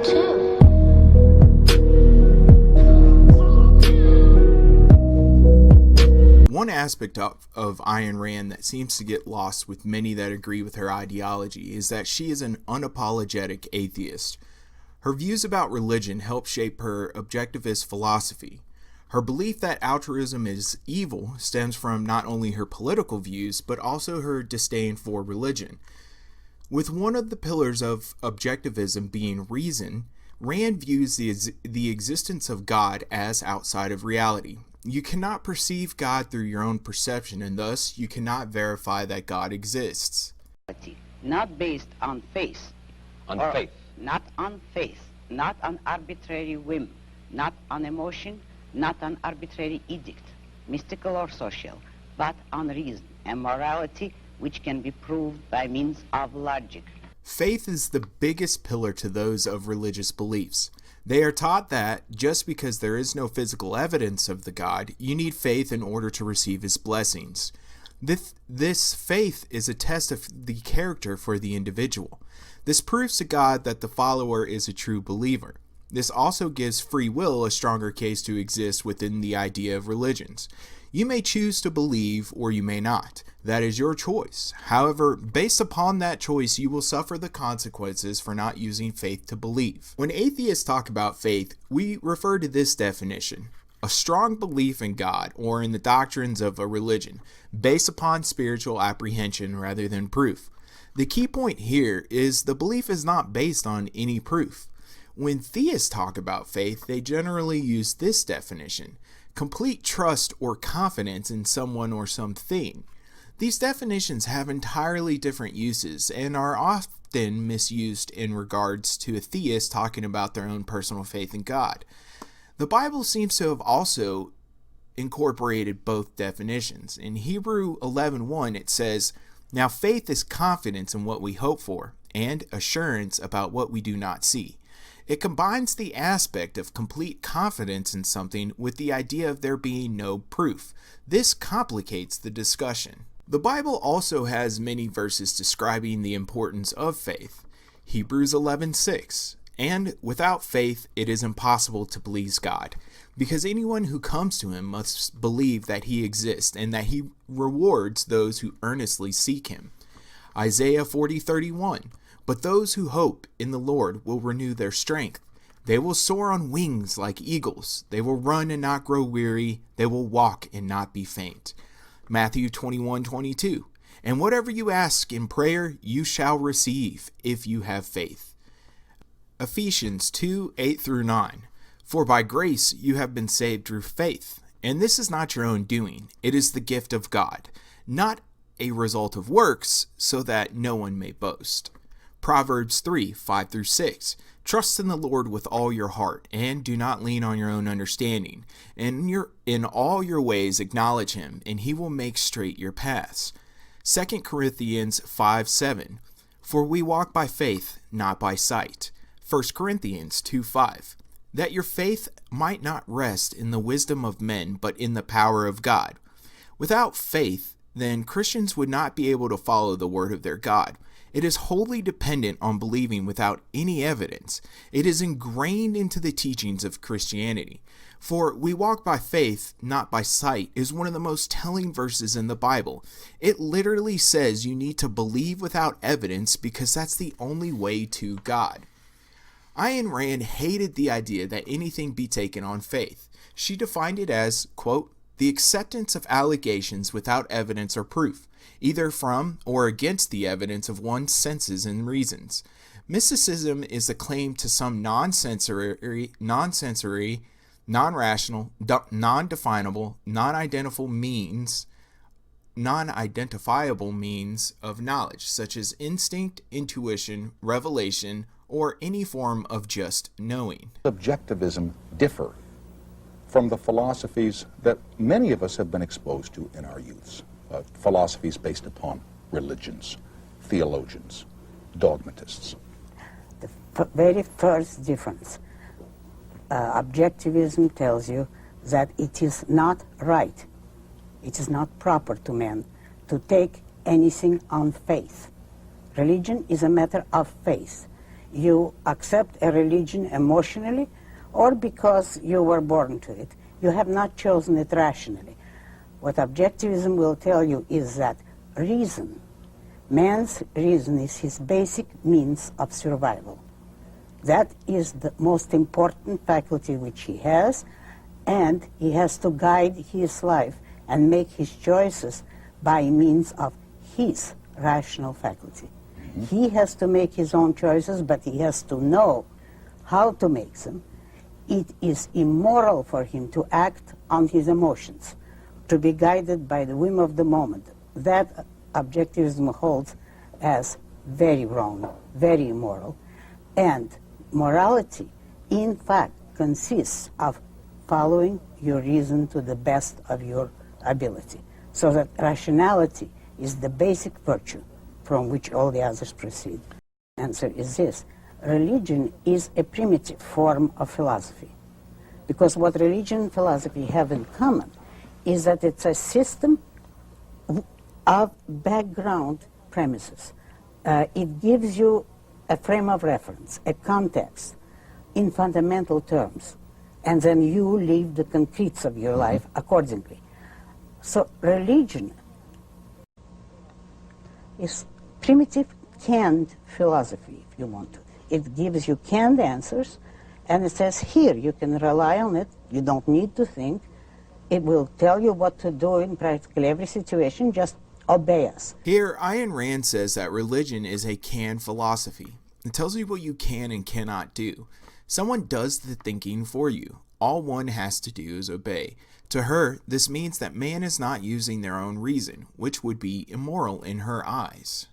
too. One aspect of Ayn Rand that seems to get lost with many that agree with her ideology is that she is an unapologetic atheist. Her views about religion help shape her objectivist philosophy. Her belief that altruism is evil stems from not only her political views, but also her disdain for religion. With one of the pillars of objectivism being reason, Rand views the existence of God as outside of reality. You cannot perceive God through your own perception, and thus you cannot verify that God exists. Not based on faith. On faith. Not on faith, not on arbitrary whim, not on emotion, not on arbitrary edict, mystical or social, but on reason and morality which can be proved by means of logic. Faith is the biggest pillar to those of religious beliefs. They are taught that just because there is no physical evidence of the God, you need faith in order to receive his blessings. This faith is a test of the character for the individual. This proves to God that the follower is a true believer. This also gives free will a stronger case to exist within the idea of religions. You may choose to believe or you may not. That is your choice. However, based upon that choice, you will suffer the consequences for not using faith to believe. When atheists talk about faith, we refer to this definition: a strong belief in God or in the doctrines of a religion, based upon spiritual apprehension rather than proof. The key point here is the belief is not based on any proof. When theists talk about faith, they generally use this definition: complete trust or confidence in someone or something. These definitions have entirely different uses and are often misused in regards to atheists talking about their own personal faith in God. The Bible seems to have also incorporated both definitions. In Hebrews 11:1, it says, "Now faith is confidence in what we hope for, and assurance about what we do not see." It combines the aspect of complete confidence in something with the idea of there being no proof. This complicates the discussion. The Bible also has many verses describing the importance of faith. Hebrews 11:6, "And without faith it is impossible to please God, because anyone who comes to him must believe that he exists and that he rewards those who earnestly seek him." Isaiah 40:31, "But those who hope in the Lord will renew their strength. They will soar on wings like eagles. They will run and not grow weary. They will walk and not be faint." Matthew 21:22, "And whatever you ask in prayer, you shall receive if you have faith." Ephesians 2:8-9, "For by grace you have been saved through faith, and this is not your own doing. It is the gift of God, not a result of works, so that no one may boast." Proverbs 3:5-6, "Trust in the Lord with all your heart, and do not lean on your own understanding. In all your ways acknowledge him, and he will make straight your paths." 2 Corinthians 5:7, "For we walk by faith, not by sight." 1 Corinthians 2:5, "That your faith might not rest in the wisdom of men, but in the power of God." Without faith, then Christians would not be able to follow the word of their God. It is wholly dependent on believing without any evidence. It is ingrained into the teachings of Christianity. For "we walk by faith, not by sight" is one of the most telling verses in the Bible. It literally says you need to believe without evidence because that's the only way to God. Ayn Rand hated the idea that anything be taken on faith. She defined it as, quote, "the acceptance of allegations without evidence or proof, either from or against the evidence of one's senses and reasons." Mysticism is a claim to some non-sensory, non-rational, non-definable, non-identifiable means of knowledge, such as instinct, intuition, revelation, or any form of just knowing. Objectivism differ from the philosophies that many of us have been exposed to in our youths, philosophies based upon religions, theologians, dogmatists? The very first difference, objectivism tells you that it is not right, it is not proper to man to take anything on faith. Religion is a matter of faith. you accept a religion emotionally or because you were born to it. You have not chosen it rationally. What objectivism will tell you is that reason, man's reason is his basic means of survival. That is the most important faculty which he has, and he has to guide his life and make his choices by means of his rational faculty. He has to make his own choices, but he has to know how to make them. It is immoral for him to act on his emotions, to be guided by the whim of the moment. That objectivism holds as very wrong, very immoral. And morality, in fact, consists of following your reason to the best of your ability. So that rationality is the basic virtue from which all the others proceed. The answer is this. Religion is a primitive form of philosophy. Because what religion and philosophy have in common is that it's a system of background premises. It gives you a frame of reference, a context, in fundamental terms, and then you live the concretes of your life accordingly. So religion is primitive, canned philosophy, if you want to. It gives you canned answers, and it says, here, you can rely on it, you don't need to think. It will tell you what to do in practically every situation, just obey us. Here, Ayn Rand says that religion is a canned philosophy. It tells you what you can and cannot do. Someone does the thinking for you. All one has to do is obey. To her, this means that man is not using their own reason, which would be immoral in her eyes.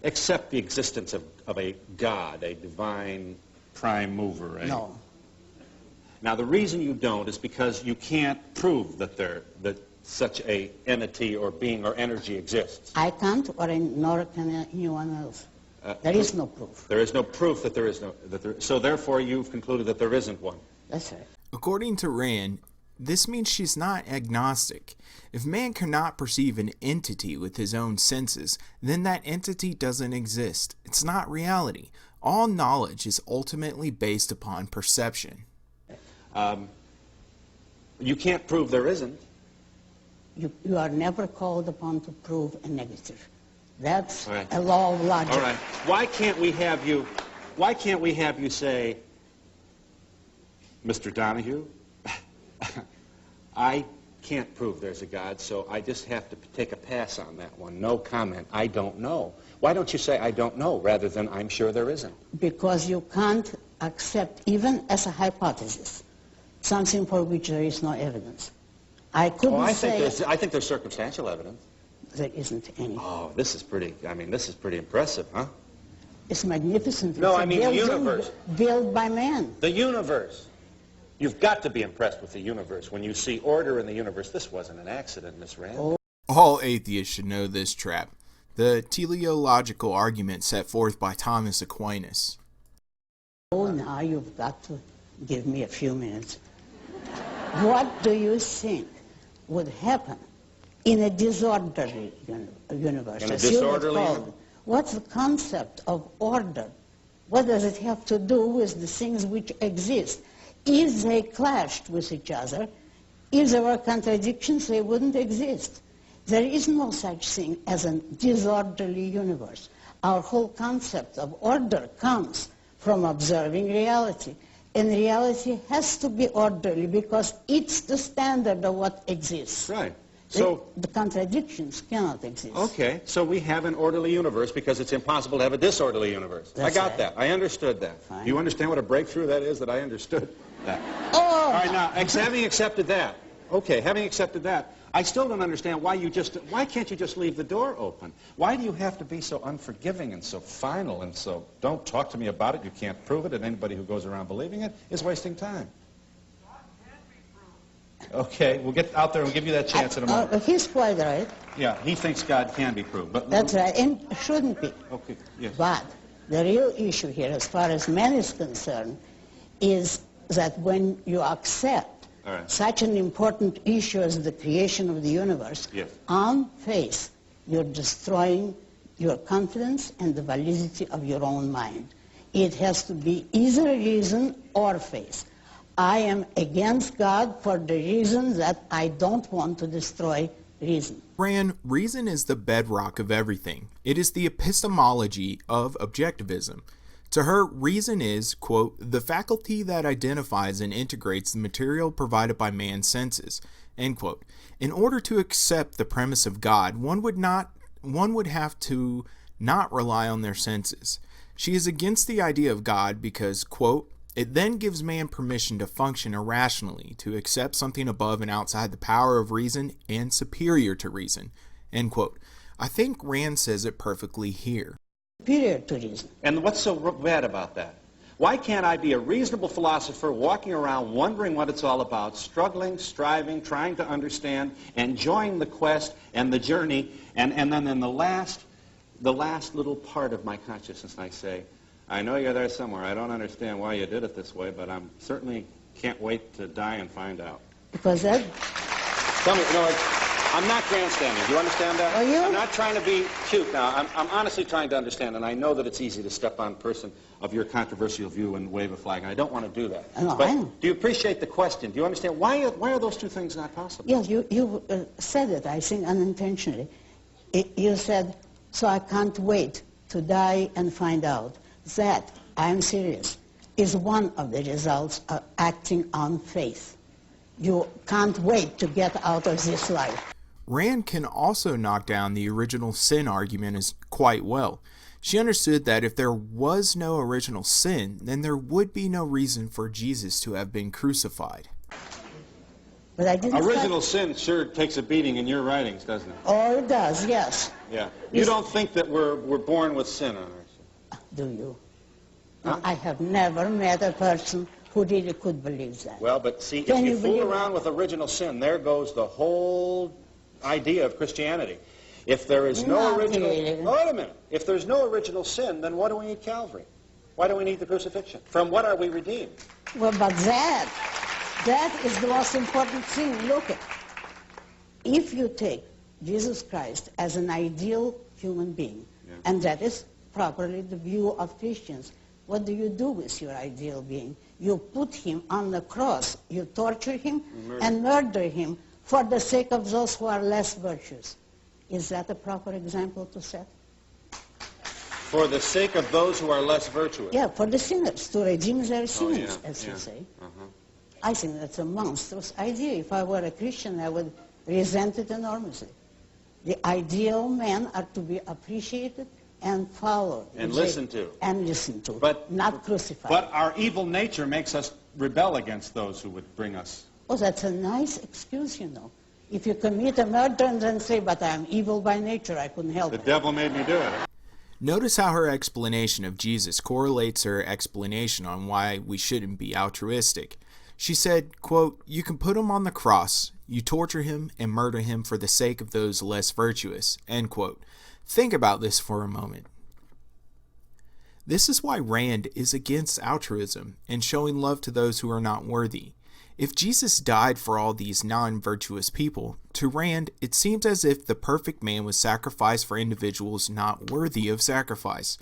Accept the existence of a God, a divine prime mover, right? No. Now, the reason you don't is because you can't prove that such a entity or being or energy exists. I can't, nor can anyone else. There is no proof. There is no proof that there is no... so therefore, you've concluded that there isn't one. That's right. According to Rand, this means she's not agnostic. If man cannot perceive an entity with his own senses, then that entity doesn't exist. It's not reality. All knowledge is ultimately based upon perception. You can't prove there isn't. You are never called upon to prove a negative. That's right. A law of logic. All right. Why can't we have you say, Mr. Donahue, I can't prove there's a God, so I just have to take a pass on that one. No comment. I don't know. Why don't you say I don't know rather than I'm sure there isn't? Because you can't accept, even as a hypothesis, something for which there is no evidence. I couldn't say... I think there's circumstantial evidence. There isn't any. Oh, this is pretty impressive, huh? It's magnificent. No, It's I mean the universe. Built by man. The universe. You've got to be impressed with the universe when you see order in the universe. This wasn't an accident, Miss Rand. Oh. All atheists should know this trap. The teleological argument set forth by Thomas Aquinas. Oh, now you've got to give me a few minutes. What do you think would happen in a disorderly universe? In a disorderly universe? What's the concept of order? What does it have to do with the things which exist? If they clashed with each other, if there were contradictions, they wouldn't exist. There is no such thing as a disorderly universe. Our whole concept of order comes from observing reality. And reality has to be orderly because it's the standard of what exists. Right. So the contradictions cannot exist. Okay, so we have an orderly universe because it's impossible to have a disorderly universe. That's I got right. that. I understood that. Fine. Do you understand what a breakthrough that is, that I understood that? Oh! All right, now, having accepted that, okay, having accepted that, I still don't understand why can't you just leave the door open? Why do you have to be so unforgiving and so final and so, don't talk to me about it, you can't prove it, and anybody who goes around believing it is wasting time? Okay, we'll get out there and we'll give you that chance in a moment. He's quite right. Yeah, he thinks God can be proved. But That's right, and shouldn't be. Okay, yes. But the real issue here, as far as man is concerned, is that when you accept such an important issue as the creation of the universe, yes, on faith, you're destroying your confidence and the validity of your own mind. It has to be either reason or faith. I am against God for the reason that I don't want to destroy reason. Rand, reason is the bedrock of everything. It is the epistemology of objectivism. To her, reason is, quote, the faculty that identifies and integrates the material provided by man's senses, end quote. In order to accept the premise of God, one would have to not rely on their senses. She is against the idea of God because, quote, it then gives man permission to function irrationally, to accept something above and outside the power of reason and superior to reason, end quote. I think Rand says it perfectly here. Superior to reason. And what's so bad about that? Why can't I be a reasonable philosopher walking around wondering what it's all about, struggling, striving, trying to understand, enjoying the quest and the journey, and then in the last little part of my consciousness I say, I know you're there somewhere. I don't understand why you did it this way, but I'm certainly can't wait to die and find out. Because that... Tell me, no, I'm not grandstanding. Do you understand that? Are you? I'm not trying to be cute now. I'm honestly trying to understand, and I know that it's easy to step on a person of your controversial view and wave a flag, and I don't want to do that. No, but I know. do you appreciate the question? Do you understand? Why are those two things not possible? Yes, you said it, I think, unintentionally. You said, so I can't wait to die and find out. That, I'm serious, is one of the results of acting on faith. You can't wait to get out of this life. Rand can also knock down the original sin argument quite well. She understood that if there was no original sin, then there would be no reason for Jesus to have been crucified. But I didn't Original sin sure takes a beating in your writings, doesn't it? Oh, it does, yes. Yeah. You don't think that we're born with sin on us? Do you? Huh? No, I have never met a person who really could believe that. Well, but see, Can if you you fool believe around with original sin, there goes the whole idea of Christianity. If there is no Not original... really. Wait a minute. If there's no original sin, then what do we need Calvary? Why do we need the crucifixion? From what are we redeemed? Well, but that is the most important thing. Look, if you take Jesus Christ as an ideal human being, and that is properly the view of Christians, what do you do with your ideal being? You put him on the cross, you torture him and murder him for the sake of those who are less virtuous. Is that a proper example to set? For the sake of those who are less virtuous. Yeah, for the sinners, to redeem their sins, yeah, as yeah. you say. I think that's a monstrous idea. If I were a Christian, I would resent it enormously. The ideal men are to be appreciated and followed. And listened to. And listened to, But not crucified. But our evil nature makes us rebel against those who would bring us. Oh, that's a nice excuse, you know. If you commit a murder and then say, but I'm evil by nature, I couldn't help it. The devil made me do it. Notice how her explanation of Jesus correlates her explanation on why we shouldn't be altruistic. She said, quote, you can put him on the cross, you torture him and murder him for the sake of those less virtuous, end quote. Think about this for a moment. This is why Rand is against altruism and showing love to those who are not worthy. If Jesus died for all these non-virtuous people, to Rand, it seems as if the perfect man was sacrificed for individuals not worthy of sacrifice.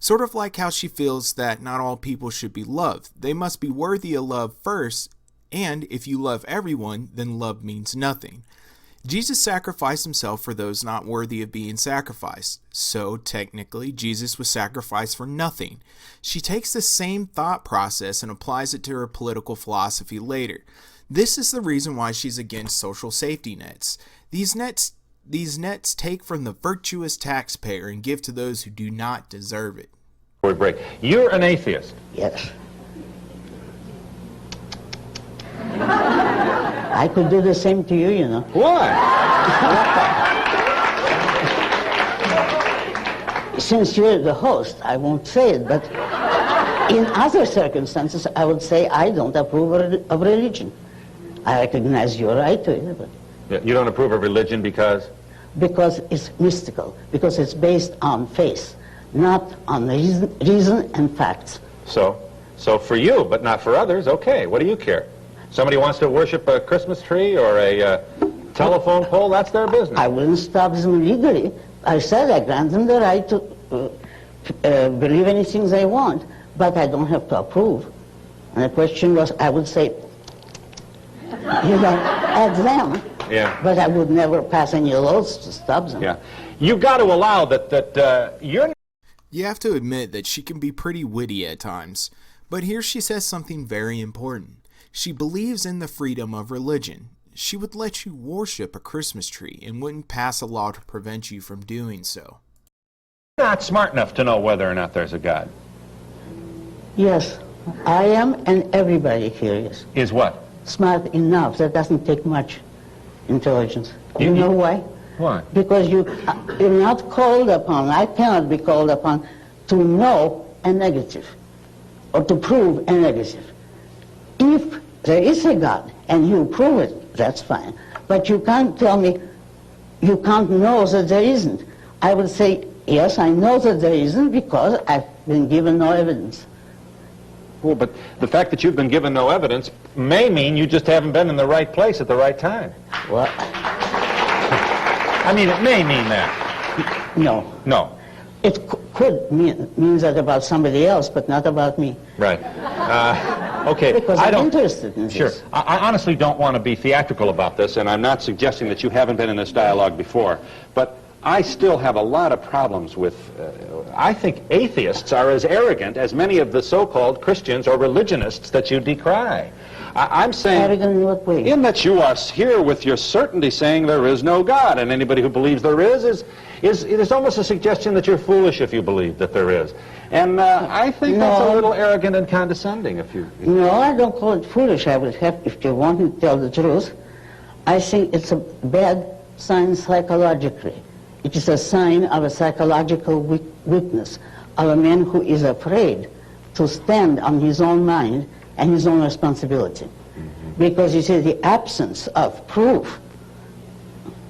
Sort of like how she feels that not all people should be loved. They must be worthy of love first, and if you love everyone, then love means nothing. Jesus sacrificed himself for those not worthy of being sacrificed. So, technically, Jesus was sacrificed for nothing. She takes the same thought process and applies it to her political philosophy later. This is the reason why she's against social safety nets. These nets take from the virtuous taxpayer and give to those who do not deserve it. Break. You're an atheist. Yes. I could do the same to you, you know. Why? Since you're the host, I won't say it, but in other circumstances, I would say I don't approve of religion. I recognize your right to it, but You don't approve of religion because? because it's mystical, because it's based on faith, not on reason and facts. So for you, but not for others, okay, what do you care? Somebody wants to worship a Christmas tree or a telephone pole, that's their business. I wouldn't stop them legally. I said I grant them the right to believe anything they want, but I don't have to approve. And the question was, I would say, at them, Yeah. but I would never pass any laws to stop them. Yeah. You've got to allow that you're... You have to admit that she can be pretty witty at times, but here she says something very important. She believes in the freedom of religion. She would let you worship a Christmas tree and wouldn't pass a law to prevent you from doing so. not smart enough to know whether or not there's a God. Yes, I am, and everybody here is. Is what? Smart enough. That doesn't take much intelligence. You know why? Why? Because you're not called upon, I cannot be called upon to know a negative or to prove a negative. If there is a God and you prove it, that's fine. But you can't tell me you can't know that there isn't. I would say, yes, I know that there isn't because I've been given no evidence. Well, but the fact that you've been given no evidence may mean you just haven't been in the right place at the right time. Well, I mean, it may mean that. no. No. It could mean that about somebody else, but not about me. Right. Okay. Because I I'm don't, interested in Sure. this. I honestly don't want to be theatrical about this, and I'm not suggesting that you haven't been in this dialogue before, but I still have a lot of problems with, I think atheists are as arrogant as many of the so-called Christians or religionists that you decry. I'm saying... Arrogant in what way? In that you are here with your certainty saying there is no God, and anybody who believes there is there's almost a suggestion that you're foolish if you believe that there is. And I think that's a little arrogant and condescending if you... No, I don't call it foolish. I would have, if you want to tell the truth, I think it's a bad sign psychologically. It is a sign of a psychological weakness, of a man who is afraid to stand on his own mind and his own responsibility. Mm-hmm. Because you see, the absence of proof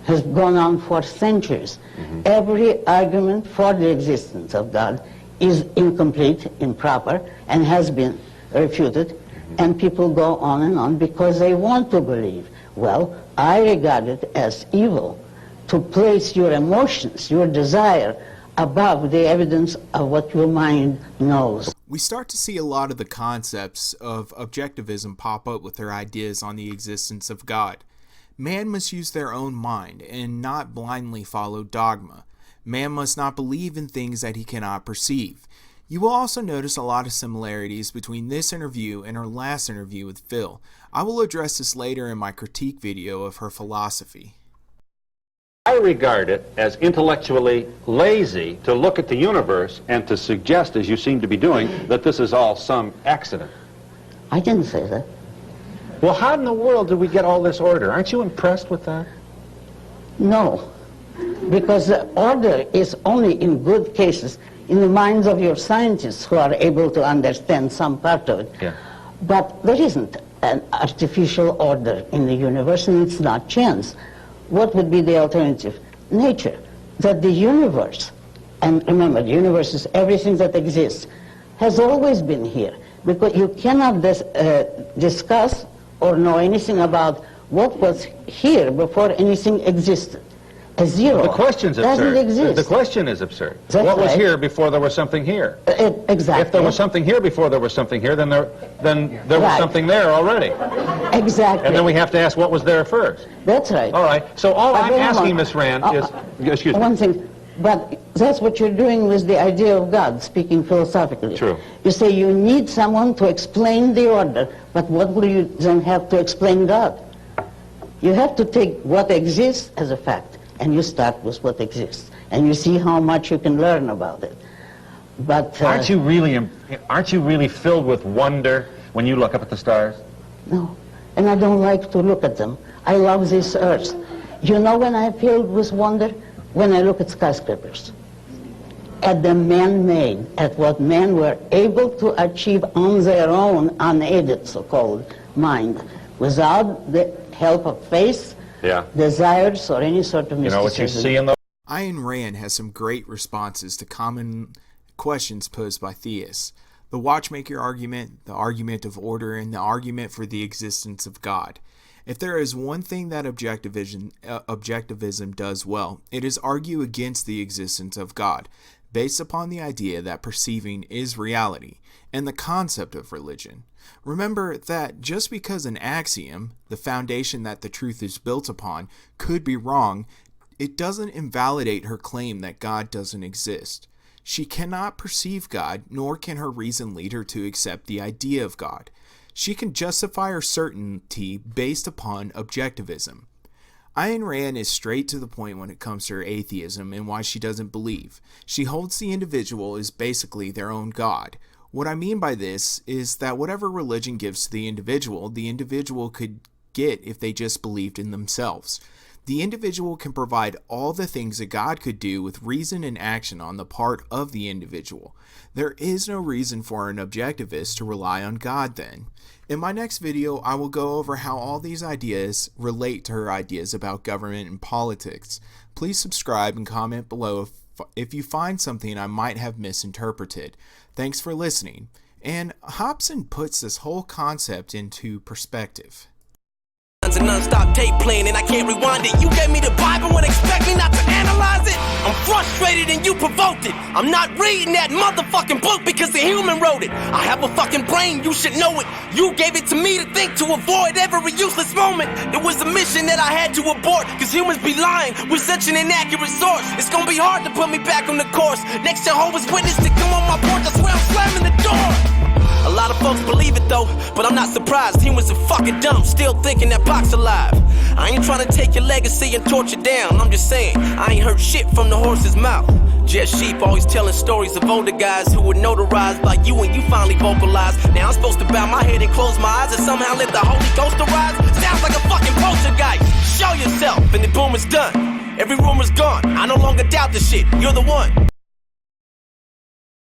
has gone on for centuries. Mm-hmm. Every argument for the existence of God is incomplete, improper, and has been refuted, and people go on and on because they want to believe. Well, I regard it as evil to place your emotions, your desire, above the evidence of what your mind knows. We start to see a lot of the concepts of objectivism pop up with their ideas on the existence of God. Man must use their own mind and not blindly follow dogma. Man must not believe in things that he cannot perceive. You will also notice a lot of similarities between this interview and her last interview with Phil. I will address this later in my critique video of her philosophy. I regard it as intellectually lazy to look at the universe and to suggest, as you seem to be doing, that this is all some accident. I didn't say that. Well, how in the world did we get all this order? Aren't you impressed with that? No, because the order is only in good cases in the minds of your scientists who are able to understand some part of it. Yeah. But there isn't an artificial order in the universe, and it's not chance. What would be the alternative? Nature. That the universe, and remember, the universe is everything that exists, has always been here. Because you cannot discuss or know anything about what was here before anything existed. A zero The question's doesn't absurd. exist. The question is absurd. That's what was right. here before there was something here? Exactly. If there was something here before there was something here, then there was Right. something there already. Exactly. And then we have to ask what was there first. That's right. All right. So all But I'm wait a asking, moment. Miss Rand, is... Excuse me. One thing, but that's what you're doing with the idea of God, speaking philosophically. True. You say you need someone to explain the order, but what will you then have to explain God? You have to take what exists as a fact, and you start with what exists, and you see how much you can learn about it. But Aren't you really filled with wonder when you look up at the stars? no, and I don't like to look at them. I love this earth. You know when I'm filled with wonder? When I look at skyscrapers, at the man-made, at what men were able to achieve on their own, unaided, so-called, mind, without the help of faith, desires, or any sort of mysticism. You know what you see in the... Ayn Rand has some great responses to common questions posed by theists. The watchmaker argument, the argument of order, and the argument for the existence of God. If there is one thing that objectivism does well, it is argue against the existence of God. based upon the idea that perceiving is reality, and the concept of religion. Remember that just because an axiom, the foundation that the truth is built upon, could be wrong, it doesn't invalidate her claim that God doesn't exist. She cannot perceive God, nor can her reason lead her to accept the idea of God. She can justify her certainty based upon objectivism. Ayn Rand is straight to the point when it comes to her atheism and why she doesn't believe. She holds the individual as basically their own God. What I mean by this is that whatever religion gives to the individual could get if they just believed in themselves. The individual can provide all the things that God could do with reason and action on the part of the individual. There is no reason for an objectivist to rely on God then. In my next video, I will go over how all these ideas relate to her ideas about government and politics. Please subscribe and comment below if you find something I might have misinterpreted. Thanks for listening. And Hobson puts this whole concept into perspective. A non-stop tape playing and I can't rewind it. You gave me the Bible and expect me not to analyze it? I'm frustrated and you provoked it. I'm not reading that motherfucking book because the human wrote it. I have a fucking brain, you should know it. You gave it to me to think, to avoid every useless moment. It was a mission that I had to abort, cause humans be lying with such an inaccurate source. It's gonna be hard to put me back on the course. Next Jehovah's Witness to come on my porch, I swear I'm slamming the door. A lot of folks believe it though, but I'm not surprised. Humans are fucking dumb, still thinking that Pac's alive. I ain't trying to take your legacy and torture down. I'm just saying, I ain't heard shit from the horse's mouth. Just sheep always telling stories of older guys who were notarized by you when you finally vocalized. Now I'm supposed to bow my head and close my eyes and somehow let the Holy Ghost arise? Sounds like a fucking poltergeist. Show yourself and the boom is done. Every rumor's gone, I no longer doubt the shit, you're the one.